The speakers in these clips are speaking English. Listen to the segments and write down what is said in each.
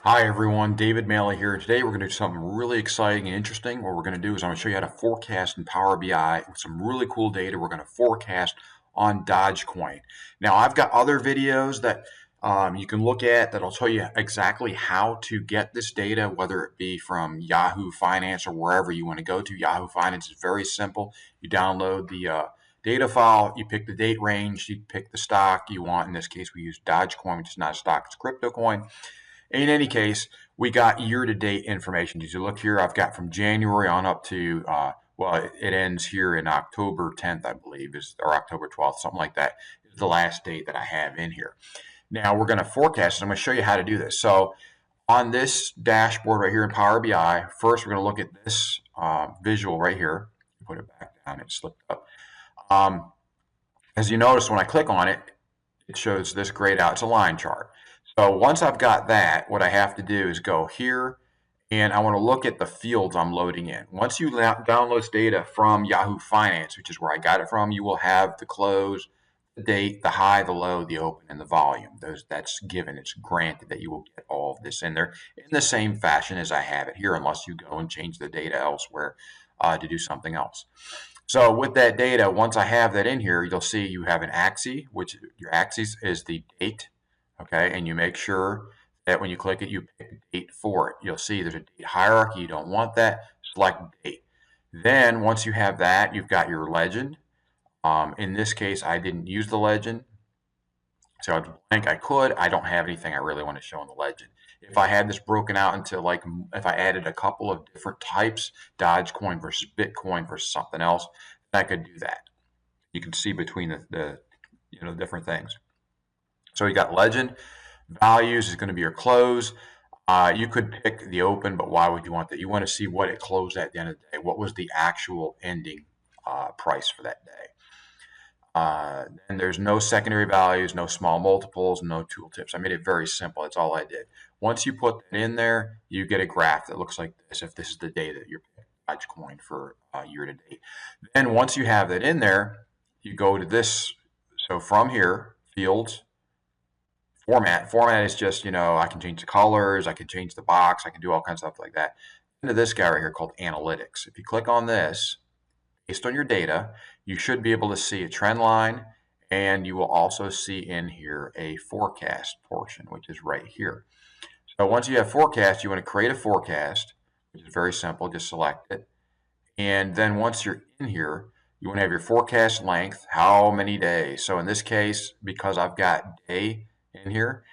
Hi everyone, David Maley here. Today we're going to do something really exciting and interesting. What we're going to do is I'm going to show you how to forecast in Power BI with some really cool data. We're going to forecast on DogeCoin. Now I've got other videos that you can look at that'll tell you exactly how to get this data, whether it be from Yahoo Finance or wherever you want to go to. Yahoo Finance is very simple. You download the data file, you pick the date range, you pick the stock you want. In this case, we use DogeCoin, which is not a stock, it's a crypto coin. In any case, we got year-to-date information. As you look here, I've got from January on up to, well, it ends here in October 10th, I believe, or October 12th, something like that, is the last date that I have in here. Now, we're going to forecast, and I'm going to show you how to do this. So on this dashboard right here in Power BI, first we're going to look at this visual right here. Put it back down, it slipped up. As you notice, when I click on it, it shows this grayed out. It's a line chart. So once I've got that, what I have to do is go here, and I want to look at the fields I'm loading in. Once you download this data from Yahoo Finance, which is where I got it from, you will have the close, the date, the high, the low, the open, and the volume. That's given. It's granted that you will get all of this in there in the same fashion as I have it here, unless you go and change the data elsewhere to do something else. So with that data, once I have that in here, you'll see you have an axis, which your axis is the date. Okay, and you make sure that when you click it, you pick a date for it. You'll see there's a date hierarchy. You don't want that. Select date. Then once you have that, you've got your legend. In this case, I didn't use the legend. So it's blank. I could. I don't have anything I really want to show in the legend. If I had this broken out into if I added a couple of different types, Dogecoin versus Bitcoin versus something else, then I could do that. You can see between the different things. So you got legend, values is going to be your close. You could pick the open, but why would you want that? You want to see what it closed at the end of the day. What was the actual ending price for that day? And there's no secondary values, no small multiples, no tooltips. I made it very simple. That's all I did. Once you put that in there, you get a graph that looks like this. If this is the day that you're picking Dogecoin for year to date. Then once you have that in there, you go to this. So from here, fields. Format is just, I can change the colors, I can change the box, I can do all kinds of stuff like that. Into this guy right here called analytics. If you click on this, based on your data, you should be able to see a trend line, and you will also see in here a forecast portion, which is right here. So once you have forecast, you want to create a forecast, which is very simple, just select it. And then once you're in here, you want to have your forecast length, how many days. So in this case, because I've got day in here,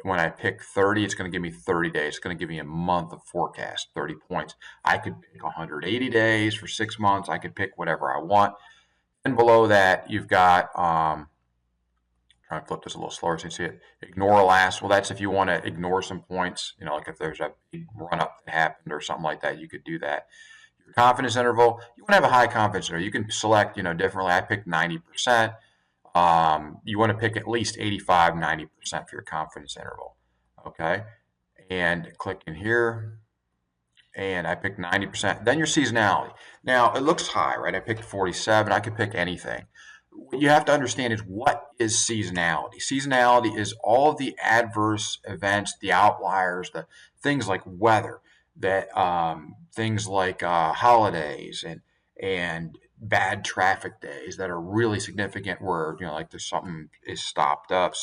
when I pick 30, it's going to give me 30 days. It's going to give me a month of forecast, 30 points. I could pick 180 days for 6 months. I could pick whatever I want. And below that, you've got, trying to flip this a little slower so you see it, ignore last. Well, that's if you want to ignore some points, like if there's a big run up that happened or something like that, you could do that. Your confidence interval, you want to have a high confidence interval. You can select, differently. I picked 90%. You want to pick at least 85, 90% for your confidence interval. Okay. And click in here. And I picked 90%. Then your seasonality. Now, it looks high, right? I picked 47. I could pick anything. What you have to understand is, what is seasonality? Seasonality is all of the adverse events, the outliers, the things like weather, that things like holidays and bad traffic days that are really significant, where like there's something is stopped up,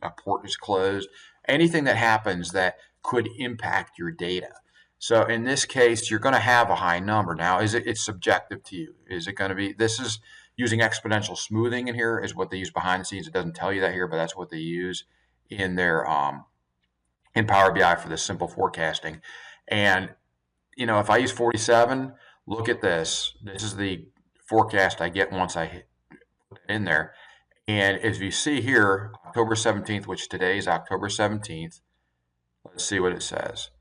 a port is closed, anything that happens that could impact your data. So in this case, you're going to have a high number. Now, it's subjective to you. Is it going to be, this is using exponential smoothing in here, is what they use behind the scenes. It doesn't tell you that here, but that's what they use in their in Power BI for this simple forecasting. And if I use 47, look at this. This is the forecast I get once I put it in there. And as you see here, October 17th, which today is October 17th, let's see what it says.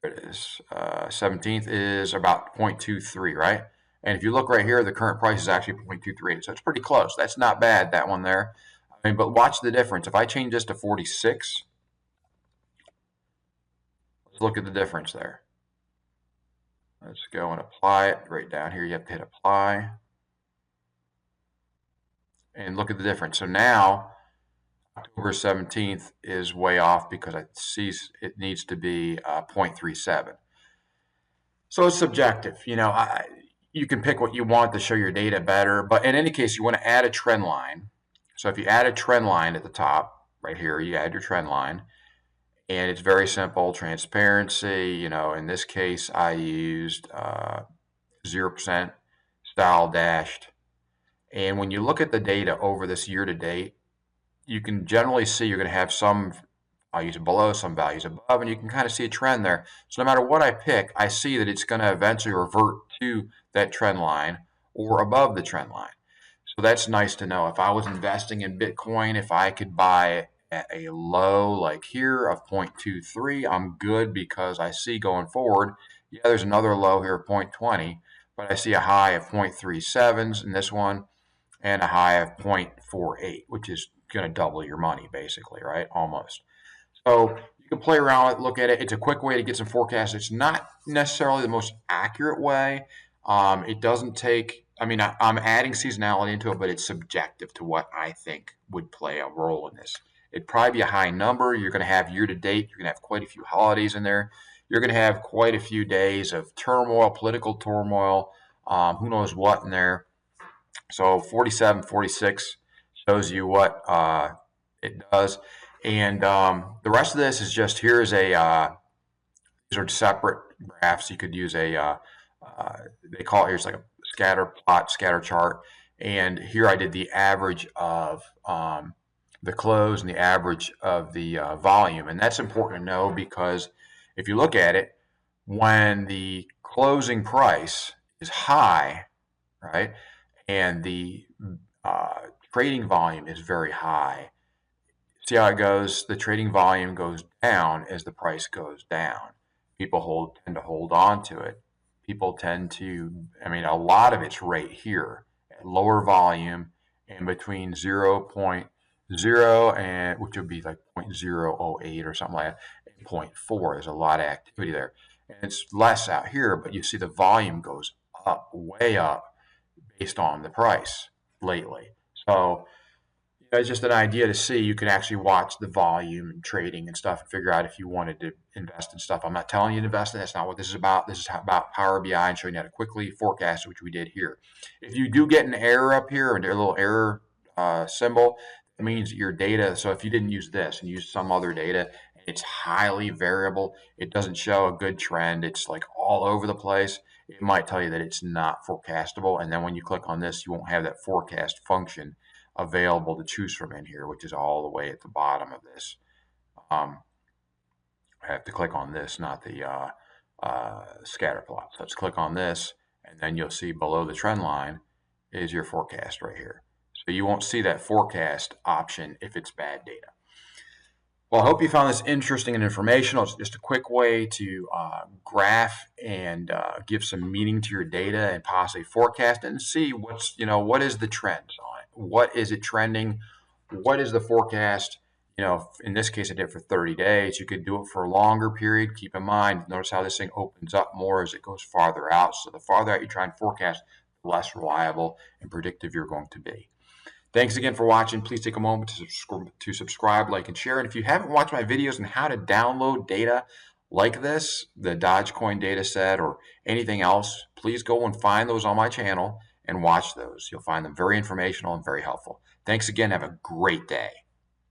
There it is. 17th is about 0.23, right? And if you look right here, the current price is actually 0.23, so it's pretty close. That's not bad, that one there. But watch the difference. If I change this to 46, let's look at the difference there. Let's go and apply it. Right down here, you have to hit apply. And look at the difference. So now October 17th is way off because I see it needs to be 0.37. So it's subjective. You can pick what you want to show your data better, but in any case, you want to add a trend line. So if you add a trend line at the top, right here, you add your trend line, and it's very simple, transparency. In this case, I used 0% style dashed. And when you look at the data over this year to date, you can generally see you're going to have some values below, some values above, and you can kind of see a trend there. So no matter what I pick, I see that it's going to eventually revert to that trend line or above the trend line. So that's nice to know. If I was investing in Bitcoin, if I could buy at a low like here of 0.23, I'm good because I see going forward, yeah, there's another low here of 0.20, but I see a high of 0.37s in this one and a high of 0.48, which is going to double your money basically, right? Almost. So you can play around with it, look at it. It's a quick way to get some forecasts. It's not necessarily the most accurate way. It doesn't take, I'm adding seasonality into it, but it's subjective to what I think would play a role in this. It'd probably be a high number. You're going to have year to date. You're going to have quite a few holidays in there. You're going to have quite a few days of turmoil, political turmoil, who knows what in there. So 47, 46 shows you what it does. And the rest of this is just, here's a, these are separate graphs. You could use a, they call it, here's like a scatter plot, scatter chart. And here I did the average of the close and the average of the volume. And that's important to know because if you look at it, when the closing price is high, right, and the trading volume is very high, see how it goes? The trading volume goes down as the price goes down. People tend to hold on to it. People tend to, a lot of it's right here at lower volume and between 0.0 and, which would be like 0.008 or something like that, and 0.4. There's a lot of activity there. And it's less out here, but you see the volume goes up, way up based on the price lately. So it's just an idea to see. You can actually watch the volume and trading and stuff and figure out if you wanted to invest in stuff. I'm not telling you to invest in. That's not what this is about. This is about Power BI and showing you how to quickly forecast, which we did here. If you do get an error up here, or a little error symbol, it means your data. So if you didn't use this and use some other data, it's highly variable. It doesn't show a good trend. It's like all over the place. It might tell you that it's not forecastable. And then when you click on this, you won't have that forecast function available to choose from in here, which is all the way at the bottom of this. I have to click on this, not the scatter plot. So let's click on this, and then you'll see below the trend line is your forecast right here. So you won't see that forecast option if it's bad data. Well, I hope you found this interesting and informational. It's just a quick way to graph and give some meaning to your data and possibly forecast and see what is the trend on it. What is it trending? What is the forecast? In this case, I did it for 30 days. You could do it for a longer period. Keep in mind, notice how this thing opens up more as it goes farther out. So the farther out you try and forecast, the less reliable and predictive you're going to be. Thanks again for watching. Please take a moment to subscribe, like, and share. And if you haven't watched my videos on how to download data like this, the DogeCoin data set or anything else, please go and find those on my channel and watch those. You'll find them very informational and very helpful. Thanks again. Have a great day.